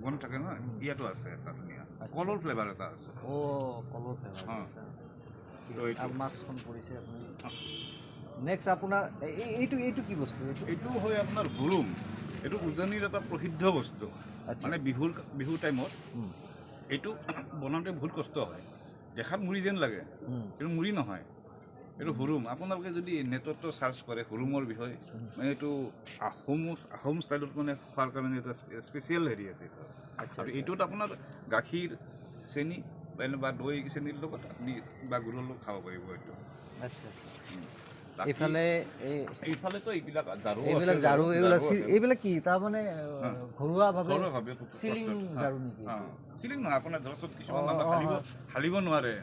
গন থাকে নহয় ইয়াতো আছে এটা ধুনীয়া কলৰ ফ্লেভাৰ এটা আছে কলৰ ফ্লেভাৰ আছে তো এইটো আৰু মাস্কখন পৰিছে আপুনি নেক্সট আপোনাৰ এইটো কি বস্তু এইটো হয় আপোনাৰ হুৰুম এইটো উজনিৰ এটা প্ৰসিদ্ধ বস্তু মানে বিহুৰ টাইমত এইটো বনাওঁতে বহুত কষ্ট হয় দেখাত মুড়ি যেন লাগে কিন্তু মুড়ি নহয় এইটো হুৰুম আপোনালোকে যদি নেটতো চাৰ্চ কৰে হুৰুমৰ বিষয়ে মানে এইটো আহোম ষ্টাইলত মানে খোৱাৰ কাৰণে এটা স্পেচিয়েল হেৰি আছে আৰু এইটোত আপোনাৰ গাখীৰ চেনি বা দৈ চেনিৰ লগত আপুনি বা গুৰৰ লগত খাব পাৰিব এইটো আচ্ছা এইফালেতো এইবিলাক ঝাৰু এইবিলাক কি তাৰমানে ঘৰুৱাভাৱে চিলিং ঝাৰু নেকি চিলিং নহয় আপোনাৰ ধৰক কিছুমান মানুহে হালিব নোৱাৰে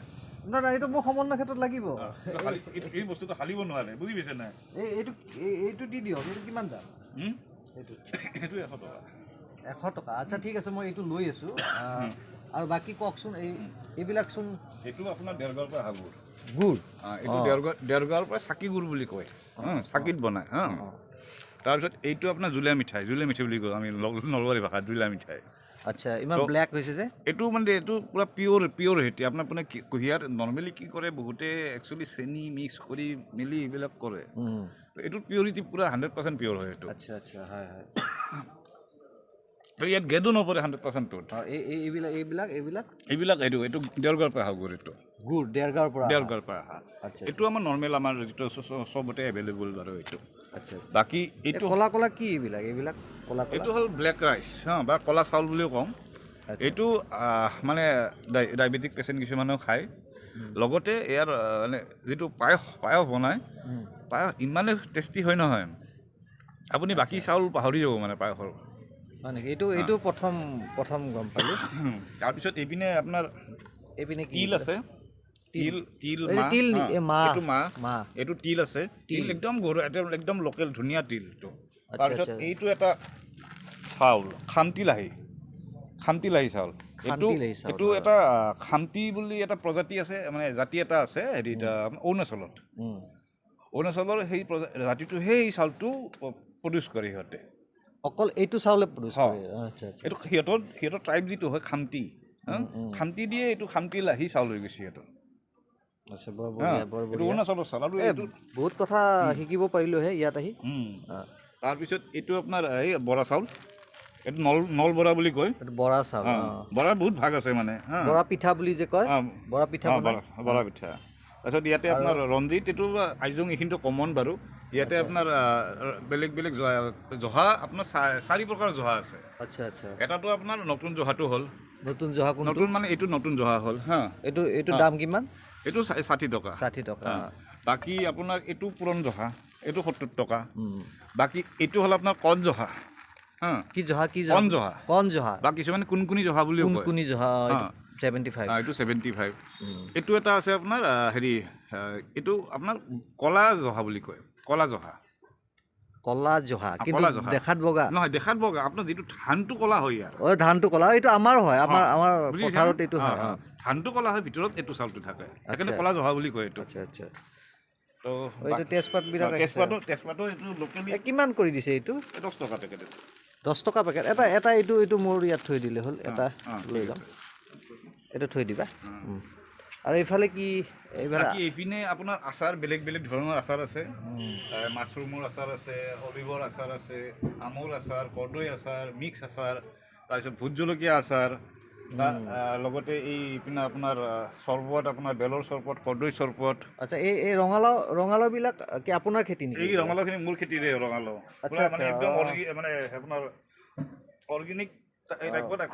না এইটো মোৰ সমন্বয় ক্ষেত্ৰত লাগিব এই বস্তুটো হালিব নোৱাৰে বুজি পাইছে নাই এইটো দি দিয়ক এইটো কিমান দাম এইটো 100 টকা আচ্ছা ঠিক আছে মই এইটো লৈ আছোঁ আৰু বাকী কওকচোন এইবিলাকচোন এইটো আপোনাৰ দেৰগাঁৱৰ পৰা অহা গুড় এইটো দেৰগাঁৱৰ পৰা চাকি গুড় বুলি কয় চাকিত বনায় তাৰপিছত এইটো আপোনাৰ জুলীয়া মিঠাই বুলি কয় আমি নলবাৰী ভাষাত জুলীয়া মিঠাই আচ্ছা ইমান ব্লেক হৈছে যে এইটো মানে এইটো পূৰা পিয়'ৰ হেতি আপোনাৰ মানে কুঁহিয়াৰ নৰ্মেলি কি কৰে বহুতে একচুৱেলি চেনি মিক্স কৰি মেলি এইবিলাক কৰে এইটোৰ পিয়ৰিটি পূৰা 100% পিয়'ৰ হয় এইটো আচ্ছা হয় তো ইয়াত গেদো নপৰে 100%টোত এইবিলাক এইটো দেৰগাঁৱৰ পৰা অহা গুড় এইটো গুড় দেৰগাঁৱৰ পৰা অহা এইটো আমাৰ নৰ্মেল আমাৰ যিটো চবতে এভেইলেবল বাৰু এইটো আচ্ছা বাকী এইটো কলা কি এইবিলাক কলা এইটো হ'ল ব্লেক ৰাইচ বা কলা চাউল বুলিও কওঁ এইটো মানে ডায়েবেটিক পেচেণ্ট কিছুমানেও খায় লগতে ইয়াৰ মানে যিটো পায়স বনায় পায়স ইমানেই টেষ্টি হয় নহয় আপুনি বাকী চাউল পাহৰি যাব মানে পায়সৰ হয় নেকি এইটো প্ৰথম গম পালোঁ তাৰপিছত এইপিনে আপোনাৰ তিল আছে তিল মাহ এইটো তিল আছে তিল একদম একদম লোকেল ধুনীয়া তিলটো তাৰপিছত এইটো এটা চাউল খান্তি লাহি চাউল এইটো এটা খান্তি বুলি এটা প্ৰজাতি আছে মানে জাতি এটা আছে হেৰি অৰুণাচলৰ সেই জাতিটো সেই চাউলটো প্ৰডিউচ কৰে সিহঁতে অকল এইটো চাউলে প্ৰডিউচ কৰে এইটো সিহঁতৰ ট্ৰাইব যিটো হয় খান্তি দিয়ে এইটো খান্তি লাহি চাউল হৈ গৈছে সিহঁতৰ অৰুণাচলৰ চাউল আৰু বহুত কথা শিকিব পাৰিলোঁ হে ইয়াত আহি তাৰপিছত এইটো আপোনাৰ এই বৰা চাউল এইটো নলবৰা বুলি কয় বৰা চাউল বৰাৰ বহুত ভাগ আছে মানে বৰা পিঠা বুলি যে কয় বৰা পিঠা তাৰপিছত ইয়াতে আপোনাৰ ৰঞ্জিত এইটো আইজং এইখিনিতো কমন বাৰু ইয়াতে আপোনাৰ বেলেগ জহা আপোনাৰ 4 প্ৰকাৰৰ জহা আছে আচ্ছা এটাতো আপোনাৰ নতুন জহাটো হ'ল নতুন মানে এইটো নতুন জহা হ'ল এইটো দাম কিমান এইটো 60 টকা বাকী আপোনাৰ এইটো পুৰণ জহা এইটো 70 টকা বাকী এইটো হ'ল আপোনাৰ কণ জহা কণ জহা বা কিছুমানে কোনকুনি জহা বুলিও কয় 75 এইটো 75 এইটো এটা আছে আপোনাৰ হেৰি এইটো আপোনাৰ কলা জহা বুলি কয় কলা জহা কিন্তু দেখাত বগা নহয় দেখাত বগা আপোনাৰ যিটো ধানটো কলা হয় ইয়াৰ ধানটো কলা এইটো আমাৰ হয় আমাৰ পথাৰত এইটো হয় ধানটো কলা হয় ভিতৰত এইটো চাউলটো থাকে সেইকাৰণে কলা জহা বুলি কয় এইটো আচ্ছা তো এইটো তেজপাতবিলাক তেজপাতো এইটো লোকেলি কিমান কৰি দিছে এইটো 10 টকা পেকেট 10 টকা পেকেট এটা এইটো মোৰ ইয়াত থৈ দিলে হ'ল এটা লৈ যাম এইটো থৈ দিবা আৰু এইফালে এইপিনে আপোনাৰ আচাৰ বেলেগ ধৰণৰ আচাৰ আছে মাছৰুমৰ আচাৰ আছে অলিভৰ আচাৰ আছে আমুল আচাৰ কৰ্দৈ আচাৰ মিক্স আচাৰ তাৰপিছত ভোট জলকীয়া আচাৰ লগতে এইপিনে আপোনাৰ চৰবত আপোনাৰ বেলৰ চৰবত কৰ্দৈ চৰবত আচ্ছা এই ৰঙালাওবিলাক কি আপোনাৰ খেতি নেকি এই ৰঙালাওখিনি মোৰ খেতিৰে ৰঙালাও আচ্ছা একদম মানে আপোনাৰ অৰ্গেনিক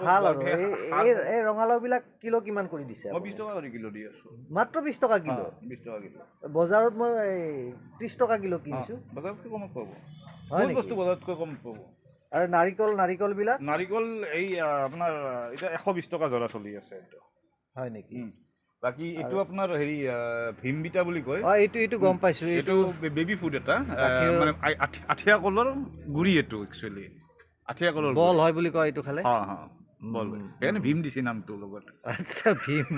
ভাল আৰু এই ৰঙালাওবিলাক কিলো কিমান কৰি দিছে মই 20 টকা কৰি কিলো দি আছোঁ মাত্ৰ 20 টকা কিলো বজাৰত মই 30 টকা কিলো কিনিছোঁ বজাৰতকৈ কমত পাব বহুত বস্তু বজাৰতকৈ কমত পাব আৰু নাৰিকলবিলাক নাৰিকল এই আপোনাৰ এতিয়া 120 টকা জৰা চলি আছে এইটো হয় নেকি বাকী এইটো আপোনাৰ হেৰি ভীমবিটা বুলি কয় এইটো গম পাইছোঁ এইটো বেবী ফুড এটা মানে আঠিয়া কলৰ গুড়ি এইটো একচুৱেলি আঠিয়া কলৰ বল হয় বুলি কয় এইটো খালে বল সেইকাৰণে ভীম দিছে নামটোৰ লগত আচ্ছা ভীম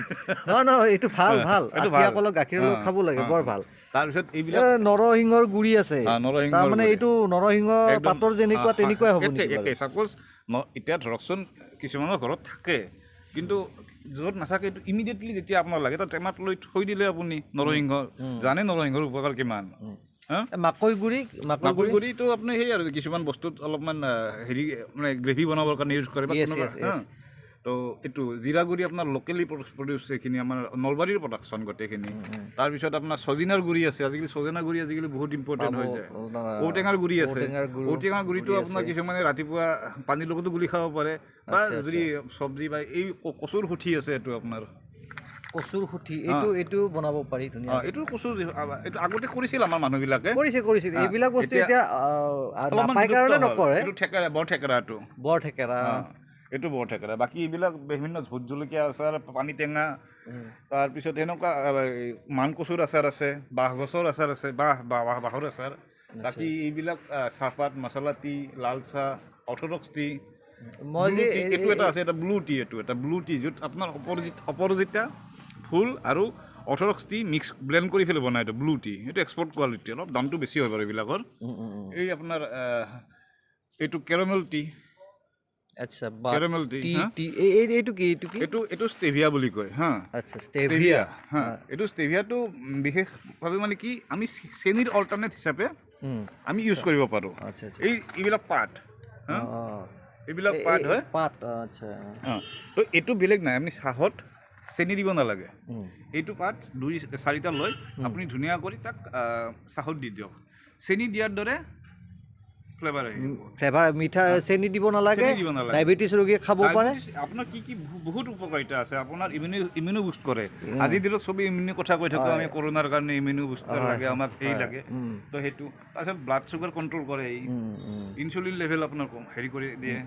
নহয় এইটো ভাল আঠিয়া কলৰ গাখীৰৰ লগত খাব লাগে বৰ ভাল তাৰপিছত এইবিলাক নৰসিংহৰ গুড়ি আছে তাৰমানে এইটো নৰসিংহ পাতৰ যেনেকুৱাই হ'ব নেকি চাপ'জ এতিয়া ধৰকচোন কিছুমানৰ ঘৰত থাকে কিন্তু য'ত নাথাকে এইটো ইমিডিয়েটলি যেতিয়া আপোনাৰ লাগে তাত টেমাত লৈ থৈ দিলে আপুনি নৰসিংহ জানে নৰসিংহৰ উপকাৰ কিমান মাকৈ গুড়িটো আপুনি সেই আৰু কিছুমান বস্তুত অলপমান হেৰি মানে গ্ৰেভি বনাবৰ কাৰণে ইউজ কৰে বা তো এইটো জিৰা গুড়ি আপোনাৰ লোকেলি প্ৰডিউচ এইখিনি আমাৰ নলবাৰীৰ প্ৰডাকশ্যন গোটেইখিনি তাৰপিছত আপোনাৰ ছজিনাৰ গুড়ি আছে আজিকালি ছজিনাৰ গুড়ি আজিকালি বহুত ইম্পৰ্টেণ্ট হৈ যায় ঔটেঙাৰ গুড়ি আছে ঔটেঙাৰ গুড়িটো আপোনাৰ কিছুমানে ৰাতিপুৱা পানীৰ লগতো গুলি খাব পাৰে বা যদি চব্জি বা এই কচুৰ সুঠি আছে এইটো আপোনাৰ কচুৰ সুঠি এইটো বনাব পাৰি ধুনীয়া এইটো কচু এইটো আগতে কৰিছিল আমাৰ মানুহবিলাকে কৰিছিল এইবিলাক বস্তু এতিয়া নাপায় কাৰণে নকৰে এইটো ঠেকেৰা বৰ ঠেকেৰা এইটো বৰ ঠেকেৰা বাকী এইবিলাক বিভিন্ন ভোট জলকীয়া আচাৰ পানী টেঙা তাৰপিছত এনেকুৱা মান কচুৰ আচাৰ আছে বাঁহগছৰ আচাৰ আছে বাঁহৰ আচাৰ বাকী এইবিলাক চাহপাত মছলা টি লাল চাহ অৰ্থডক্স টি এইটো এটা আছে এটা ব্লু টি য'ত আপোনাৰ অপৰাজিতা ফুল আৰু অৰ্থডক্স টি মিক্স ব্লেণ্ড কৰি পেলাই বনাই এইটো ব্লু টি এইটো এক্সপৰ্ট কোৱালিটি অলপ দামটো বেছি হয় বাৰু এইবিলাকৰ এই আপোনাৰ এইটো কেৰামেল টি আচ্ছা কেৰামেল টি এইটো ষ্টেভিয়া বুলি কয় আচ্ছা ষ্টেভিয়া এইটো ষ্টেভিয়াটো বিশেষভাৱে মানে কি আমি চেনিৰ অল্টাৰনেট হিচাপে আমি ইউজ কৰিব পাৰোঁ এইবিলাক পাত এইবিলাক পাত হয় তো এইটো বেলেগ নাই আপুনি চাহত চেনি দিব নালাগে এইটো পাত 2-4টা লৈ আপুনি ধুনীয়া কৰি তাক চাহত দি দিয়ক চেনি দিয়াৰ দৰে ফ্লেভাৰ মিঠা চেনি দিব নালাগে ডায়েবেটিছ ৰোগীয়ে খাব পাৰে আপোনাৰ কি বহুত উপকাৰিতা আছে আপোনাৰ ইমিউনো বুষ্ট কৰে আজিৰ দিনত চবেই ইমিউনৰ কথা কৈ থাকোঁ আমি কৰোণাৰ কাৰণে ইমিউনো বুষ্টাৰ লাগে আমাক এই লাগে তো সেইটো তাৰপিছত ব্লাড চুগাৰ কণ্ট্ৰল কৰে এই ইনচুলিন লেভেল আপোনাৰ হেৰি কৰি দিয়ে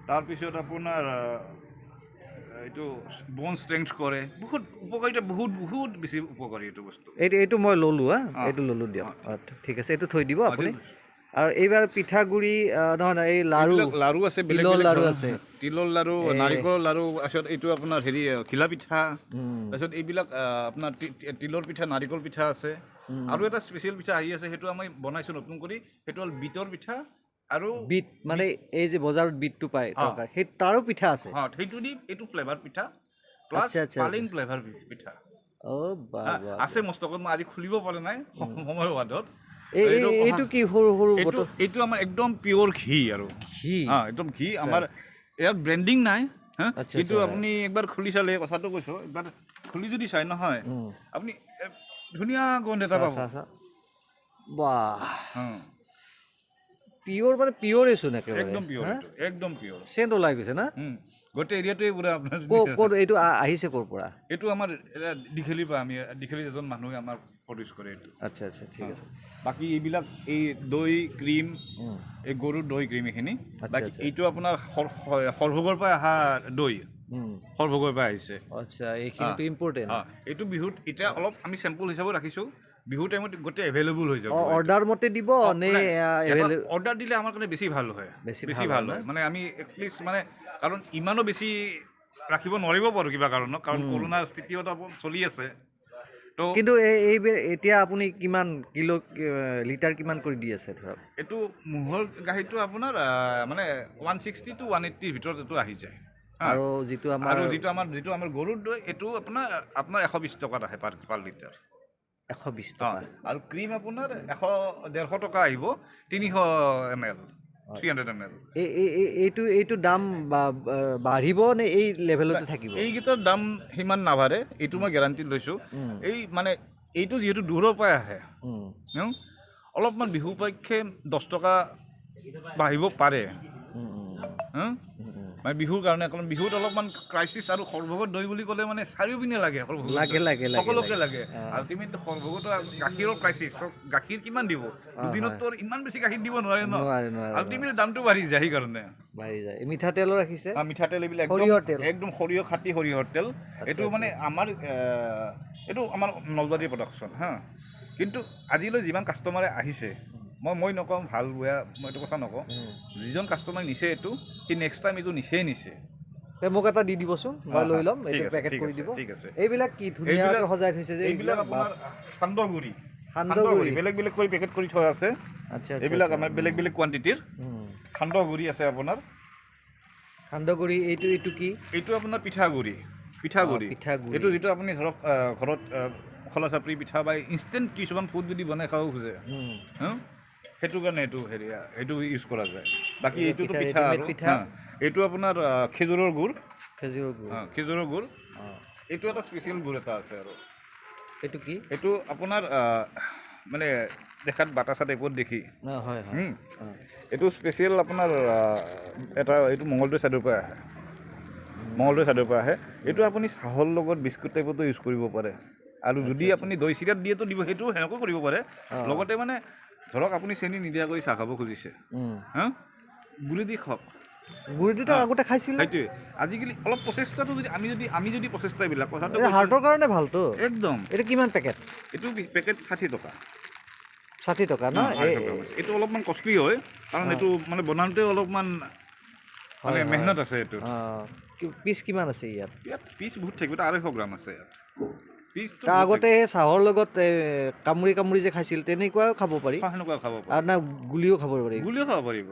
তাৰপিছত আপোনাৰ এইটো বন ষ্ট্ৰেংথ কৰে বহুত উপকাৰিতা বহুত বেছি উপকাৰী এইটো বস্তু এইটো মই ল'লোঁ এইটো ল'লোঁ দিয়ক ঠিক আছে এইটো থৈ দিব আপুনি আৰু এইবাৰ পিঠাগুড়ি নহয় এই লাৰু আছে বেলেগ লাৰু আছে তিলৰ লাৰু নাৰিকলৰ লাৰু তাৰপিছত এইটো আপোনাৰ হেৰি ঘিলা পিঠা তাৰপিছত এইবিলাক আপোনাৰ তিলৰ পিঠা নাৰিকল পিঠা আছে আৰু এটা স্পেচিয়েল পিঠা আহি আছে সেইটো আমি বনাইছোঁ নতুন কৰি সেইটো হ'ল বিটৰ পিঠা আৰু বিট মানে এই যে বজাৰত বিটটো পায় সেই তাৰো পিঠা আছে সেইটো দি এইটো ফ্লেভাৰ পিঠা প্লাছ পালেং ফ্লেভাৰ পিঠা আছে মস্তকত মই আজি খুলিব পৰা নাই সময়ৰ বাদত এইটো কি সৰু এইটো আমাৰ একদম পিয়ৰ ঘি আৰু একদম ঘি আমাৰ ইয়াত ব্ৰেণ্ডিং নাই কিন্তু আপুনি একবাৰ খুলি চালে কথাটো কৈছোঁ একবাৰ খুলি যদি চাই নহয় আপুনি ধুনীয়া গোন্ধ এটা পাব বাহ পিয়ৰ মানে পিয়ৰেচোন একদম পিয়ৰ চেণ্ট ওলাই গৈছে না গোটেই এৰিয়াটোৱে পুৰা আপোনাৰ ক'ত এইটো আহিছে ক'ৰ পৰা এইটো আমাৰ দীঘলীৰ পৰা আমি দীঘলীৰ এজন মানুহে আমাৰ প্ৰডিউচ কৰে এইটো আচ্ছা ঠিক আছে বাকী এইবিলাক এই দৈ ক্ৰীম এই গৰুৰ দৈ ক্ৰীম এইখিনি বাকী এইটো আপোনাৰ সৰভোগৰ পৰা অহা দৈ সৰভোগৰ পৰা আহিছে আচ্ছা এইখিনিটো ইম্পৰ্টেণ্ট এইটো বিহুত এতিয়া অলপ আমি চেম্পল হিচাপে ৰাখিছোঁ বিহু টাইমত গোটেই এভেইলেবল হৈ যাব অৰ্ডাৰ মতে দিব নে অৰ্ডাৰ দিলে আমাৰ কাৰণে বেছি ভাল হয় বেছি ভাল হয় মানে আমি এটলিষ্ট মানে কাৰণ ইমানো বেছি ৰাখিব নোৱাৰিব পাৰোঁ কিবা কাৰণত কাৰণ কৰোণা স্থিতিত চলি আছে তো কিন্তু এতিয়া আপুনি কিমান কিলো লিটাৰ কিমান কৰি দি আছে ধৰক এইটো ম'হৰ গাখীৰটো আপোনাৰ মানে 160 to 180 ভিতৰত এইটো আহি যায় আৰু যিটো আমাৰ গৰুৰ দৈ এইটো আপোনাৰ 120 টকাত আহে পাৰ লিটাৰ 120 টকা আৰু ক্ৰীম আপোনাৰ 150 টকা আহিব 300 ml 300 ml এইটো দাম বাঢ়িব নে এই লেভেলতে থাকিব এইকেইটাৰ দাম সিমান নাবাঢ়ে এইটো মই গেৰাণ্টি লৈছোঁ এই মানে এইটো যিহেতু দূৰৰ পৰাই আহে অলপমান বিহু পক্ষে 10 টকা বাঢ়িব পাৰে মানে বিহুৰ কাৰণে কাৰণ বিহুত অলপমান ক্ৰাইচিছ আৰু সৰভোগৰ দৈ বুলি ক'লে মানে চাৰিওপিনে লাগে সকলোকে লাগে আল্টিমেটলি সৰভোগতো গাখীৰৰ ক্ৰাইচিছ গাখীৰ কিমান দিব দুদিনততো ইমান বেছি গাখীৰ দিব নোৱাৰে ন আল্টিমেটলি দামটো বাঢ়ি যায় সেইকাৰণে মিঠাতেলো ৰাখিছে মিঠাতেল এইবিলাক একদম সৰিয়হ খাটি সৰিয়হৰ তেল এইটো মানে এইটো আমাৰ নলবাৰীৰ প্ৰডাকশ্যন কিন্তু আজিলৈ যিমান কাষ্টমাৰে আহিছে মই নকওঁ ভাল বেয়া মই এইটো কথা নকওঁ যিজন কাষ্টমাৰ নিছে এইটো সি নেক্সট টাইম এইটো নিছে মোক এটা দি দিবচোন মই লৈ ল'ম এইটো পেকেট কৰি দিব এইবিলাক কি ধুনীয়াকৈ সজাই থৈছে যে এইবিলাক আপোনাৰ সান্দহগুড়ি বেলেগ কৰি পেকেট কৰি থোৱা আছে আচ্ছা এইবিলাক আমাৰ বেলেগ কোৱান্টিটিৰ সান্দহগুড়ি আছে আপোনাৰ সান্দহগুড়ি এইটো কি? এইটো আপোনাৰ পিঠাগুড়ি। পিঠাগুড়ি এইটো যিটো আপুনি ধৰক ঘৰত খোলা চাপৰি পিঠা বা ইনষ্টেণ্ট কিছুমান ফুড যদি বনাই খাব খোজে সেইটো কাৰণে এইটো ইউজ কৰা যায়। বাকী এইটোতো পিঠা আৰু এইটো আপোনাৰ খেজুৰৰ গুড়। খেজুৰৰ গুড় এইটো এটা স্পেচিয়েল গুড় এটা আছে। আৰু এইটো কি? এইটো আপোনাৰ মানে দেখাত বাটাচা টাইপত দেখি এইটো স্পেচিয়েল আপোনাৰ এইটো মঙলদৈ ছাইডৰ পৰা আহে। এইটো আপুনি চাহৰ লগত বিস্কুট টাইপতো ইউজ কৰিব পাৰে। আৰু যদি আপুনি দৈ চিৰাত দিয়েতো দিব, সেইটো সেনেকৈ কৰিব পাৰে। লগতে মানে ধৰক আপুনি চেনি নিদিয়াকৈ চাহ খাব খুজিছে গুড়ি দি খাওক। গুড়ি দিটো আগতে খাইছিল। সেইটোৱে আজিকালি অলপ প্ৰচেষ্টাটো যদি আমি যদি প্ৰচেষ্টাবিলাক কথাটো হাৰ্টৰ কাৰণে ভালতো একদম। এইটো কিমান পেকেট? এইটো পেকেট 60 টকা। 60 টকা ন? এইটো অলপমান কষ্টলি হয় কাৰণ এইটো মানে বনাওঁতে অলপমান মানে মেহনত আছে। এইটো পিচ কিমান আছে ইয়াত? পিচ বহুত থাকিব। 250 গ্ৰাম আছে ইয়াত পিচ। আগতে চাহৰ লগত কামুৰি যে খাইছিল তেনেকুৱাও খাব পাৰি। সেনেকুৱা খাব পাৰি। আৰু না গুলিও খাব পাৰি? গুলিও খাব পাৰিব।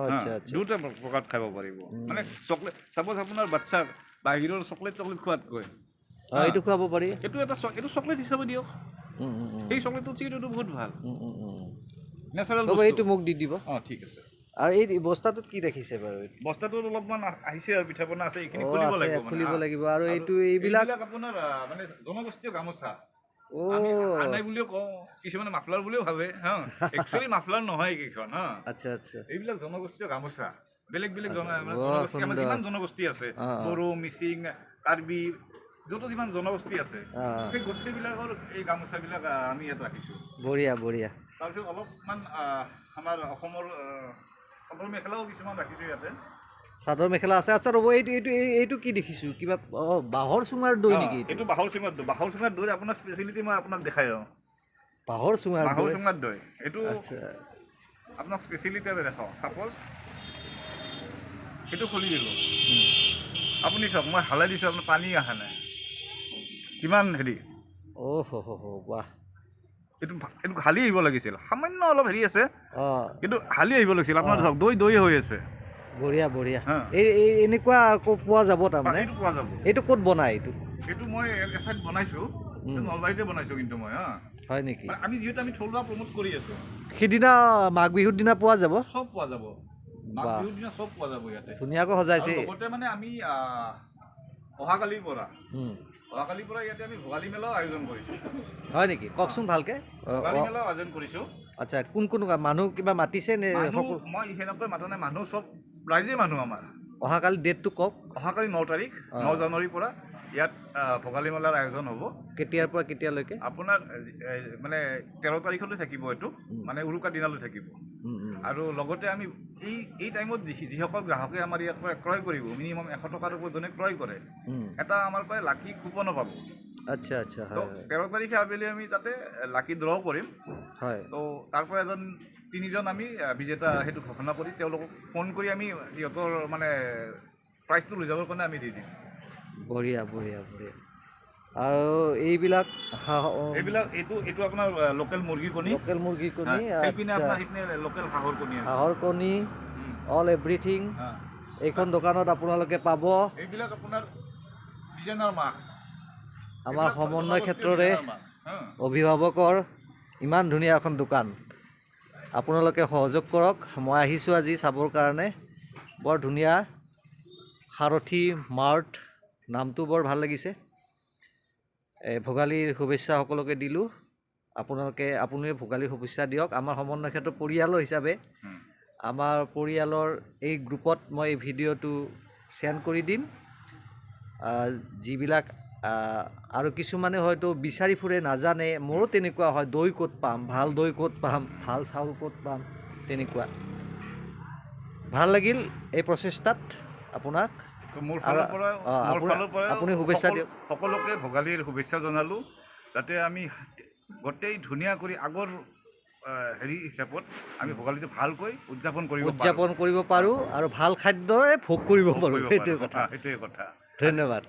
আচ্ছা। দুটা প্ৰকাৰত খাব পাৰিব। মানে চকলেট চাপ'জ আপোনাৰ বাচ্চাক বাহিৰৰ চকলেট খোৱাতকৈ এইটো খুৱাব পাৰি। এইটো চকলেট হিচাপে দিয়ক। সেই চকলেটটো চিটো বহুত ভাল নেচাৰেল। এইটো মোক দি দিব। ঠিক আছে। আৰু এই বস্তাটোত কি ৰাখিছে বাৰু? বস্তাটোত অলপমান আহিছে আৰু পিঠা পনা আছে। এইখিনি খুলিব লাগিব। আৰু এইবিলাক আপোনাৰ মানে জনগোষ্ঠীয় গামোচা আনাই বুলিও কওঁ, কিছুমানে মাফলাৰ বুলিও ভাবে। একচুৱেলি মাফলাৰ নহয় এইকেইখন। আচ্ছা। এইবিলাক জনগোষ্ঠীয় গামোচা। বেলেগ জনগোষ্ঠী আমাৰ যিমান জনগোষ্ঠী আছে, বড়ো, মিচিং, কাৰ্বি, য'ত যিমান জনগোষ্ঠী আছে সেই গোটেইবিলাকৰ এই গামোচাবিলাক আমি ইয়াত ৰাখিছোঁ। বঢ়িয়া। তাৰপিছত অলপমান আমাৰ অসমৰ চাদৰ মেখেলাও কিছুমান ৰাখিছোঁ ইয়াতে। চাদৰ মেখেলা আছে। আচ্ছা ৰ'ব, এইটো কি দেখিছোঁ? কিবা বাঁহৰ চুঙাৰ দৈ নেকি? এইটো বাঁহৰ চুঙাৰ দৈ। আপোনাৰ স্পেচিয়েলিটি মই আপোনাক দেখাই যাওঁ। বাঁহৰ চুঙাৰ দৈ এইটো আপোনাক স্পেচিয়েলিটি দেখাওঁ। চাপ'জ এইটো খুলি দিলোঁ, আপুনি চাওক, মই হালাই দিছোঁ, আপোনাৰ পানী অহা নাই। কিমান বাহ! এইটো হালি আহিব লাগিছিল। সামান্য অলপ আছে কিন্তু হালি আহিব লাগিছিল। আপোনাৰ চাওক দৈ হৈ আছে। বঢ়িয়া। এনেকুৱা পোৱা যাব তাৰমানে? এইটো পোৱা যাব। এইটো ক'ত বনাই? এইটো মই এঠাইত বনাইছোঁ, নলবাৰীতে বনাইছোঁ। কিন্তু মই হয় নেকি? আমি যিহেতু থলুৱা প্ৰমোট কৰি আছোঁ। সিদিনা মাঘ বিহুৰ দিনা পোৱা যাব? চব পোৱা যাব। মাঘ বিহুৰ দিনা চব পোৱা যাব ইয়াতে। ধুনীয়াকৈ সজাইছে। লগতে মানে আমি অহাকালিৰ পৰা ইয়াতে আমি ভোগালী মেলাও আয়োজন কৰিছোঁ। হয় নেকি? কওকচোন ভালকে। ভোগালী মেলাও আয়োজন কৰিছোঁ। আচ্ছা, কোন মানুহ কিবা মাতিছে নে? মই সেনেকৈ মাতা নাই। মানুহ চব ৰাইজে মানুহ আমাৰ। অহাকালি ডেটটো কওক। অহাকালি 9 তাৰিখ 9 জানুৱাৰীৰ পৰা ইয়াত ভোগালী মেলাৰ আয়োজন হ'ব। কেতিয়াৰ পৰা কেতিয়ালৈকে? আপোনাৰ মানে 13 তাৰিখলৈ থাকিব। এইটো মানে উৰুকাৰ দিনালৈ থাকিব। আৰু লগতে আমি এই টাইমত যিসকল গ্ৰাহকে আমাৰ ইয়াৰ পৰা ক্ৰয় কৰিব, মিনিমাম 100 টকাৰ ওপৰত যোনে ক্ৰয় কৰে, এটা আমাৰ পৰা লাকি কুপনো পাব। আচ্ছা। 13 তাৰিখে আবেলি আমি তাতে লাকি ড্ৰ কৰিম। তো তাৰ পৰা 3জন আমি বিজেতা সেইটো ঘোষণা কৰি তেওঁলোকক ফোন কৰি আমি সিহঁতৰ মানে প্ৰাইজটো লৈ যাবৰ কাৰণে আমি দি দিম। বঢ়িয়া। আৰু এইবিলাক এইটো আপোনাৰ লোকেল মুৰ্গী কণী। সেইপিনে আপোনাৰ লোকেল হাঁহৰ কণী, অল এভৰিথিং এইখন দোকানত আপোনালোকে পাব। এইবিলাক আপোনাৰ ডিজাইনাৰ মাস্ক। আমাৰ সমন্বয় ক্ষেত্ৰৰে অভিভাৱকৰ ইমান ধুনীয়া এখন দোকান। আপোনালোকে সহযোগ কৰক। মই আহিছোঁ আজি চাবৰ কাৰণে। বৰ ধুনীয়া সাৰথী মাৰ্ট, নামটো বৰ ভাল লাগিছে। ভোগালীৰ শুভেচ্ছা সকলোকে দিলোঁ। আপুনিও ভোগালীৰ শুভেচ্ছা দিয়ক। আমাৰ সমন্বয় ক্ষেত্ৰৰ পৰিয়ালৰ হিচাপে আমাৰ পৰিয়ালৰ এই গ্ৰুপত মই এই ভিডিঅ'টো শ্বেয়াৰ কৰি দিম। যিবিলাক আৰু কিছুমানে হয়তো বিচাৰি ফুৰে, নাজানে। মোৰো তেনেকুৱা হয়, দৈ ক'ত পাম, ভাল দৈ ক'ত পাম, ভাল চাউল ক'ত পাম, তেনেকুৱা। ভাল লাগিল এই প্ৰচেষ্টাত আপোনাক। মোৰ ফালৰ পৰা আপুনি শুভেচ্ছা দিয়ক। সকলোকে ভোগালীৰ শুভেচ্ছা জনালোঁ, যাতে আমি গোটেই ধুনীয়া কৰি আগৰ হিচাপত আমি ভোগালীটো ভালকৈ উদযাপন কৰিব পাৰোঁ আৰু ভাল খাদ্যৰে ভোগ কৰিব পাৰোঁ। সেইটোৱে কথা। ধন্যবাদ।